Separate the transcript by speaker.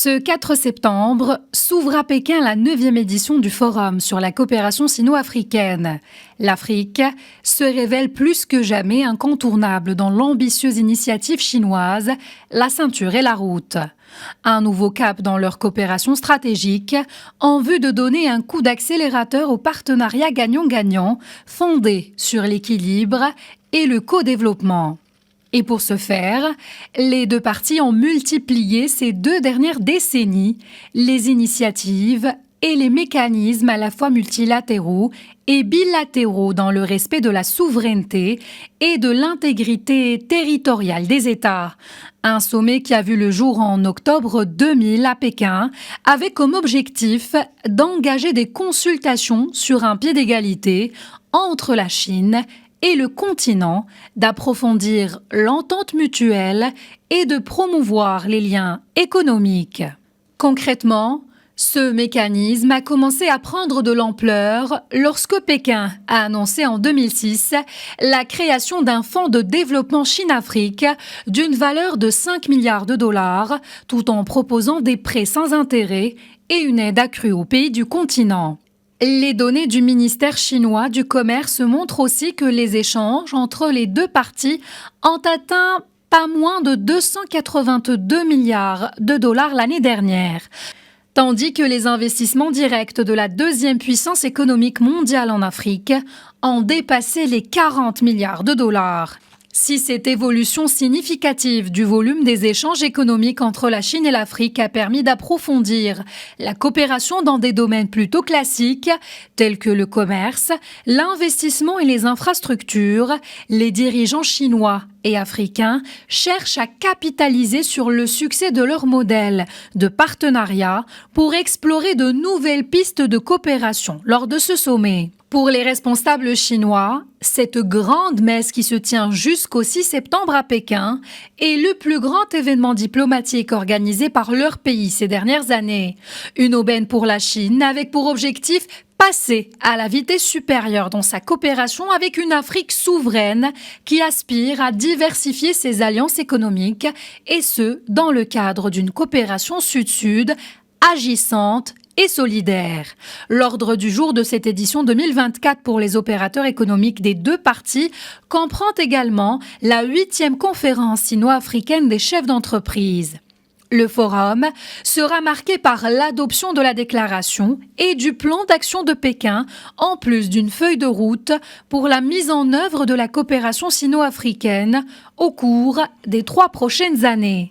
Speaker 1: Ce 4 septembre s'ouvre à Pékin la 9e édition du Forum sur la coopération sino-africaine. L'Afrique se révèle plus que jamais incontournable dans l'ambitieuse initiative chinoise, la ceinture et la route. Un nouveau cap dans leur coopération stratégique en vue de donner un coup d'accélérateur au partenariat gagnant-gagnant fondé sur l'équilibre et le co-développement. Et pour ce faire, les deux parties ont multiplié ces 2 dernières décennies les initiatives et les mécanismes à la fois multilatéraux et bilatéraux dans le respect de la souveraineté et de l'intégrité territoriale des États. Un sommet qui a vu le jour en octobre 2000 à Pékin avait comme objectif d'engager des consultations sur un pied d'égalité entre la Chine et le continent, d'approfondir l'entente mutuelle et de promouvoir les liens économiques. Concrètement, ce mécanisme a commencé à prendre de l'ampleur lorsque Pékin a annoncé en 2006 la création d'un fonds de développement Chine-Afrique d'une valeur de 5 milliards de dollars, tout en proposant des prêts sans intérêt et une aide accrue aux pays du continent. Les données du ministère chinois du Commerce montrent aussi que les échanges entre les deux parties ont atteint pas moins de 282 milliards de dollars l'année dernière, tandis que les investissements directs de la 2e puissance économique mondiale en Afrique ont dépassé les 40 milliards de dollars. Si cette évolution significative du volume des échanges économiques entre la Chine et l'Afrique a permis d'approfondir la coopération dans des domaines plutôt classiques, tels que le commerce, l'investissement et les infrastructures, les dirigeants chinois et africains cherchent à capitaliser sur le succès de leur modèle de partenariat pour explorer de nouvelles pistes de coopération lors de ce sommet. Pour les responsables chinois, cette grande messe qui se tient jusqu'au 6 septembre à Pékin est le plus grand événement diplomatique organisé par leur pays ces dernières années. Une aubaine pour la Chine avec pour objectif passer à la vitesse supérieure dans sa coopération avec une Afrique souveraine qui aspire à diversifier ses alliances économiques et ce, dans le cadre d'une coopération sud-sud agissante et solidaire. L'ordre du jour de cette édition 2024 pour les opérateurs économiques des deux parties comprend également la 8e conférence sino-africaine des chefs d'entreprise. Le forum sera marqué par l'adoption de la déclaration et du plan d'action de Pékin, en plus d'une feuille de route pour la mise en œuvre de la coopération sino-africaine au cours des 3 prochaines années.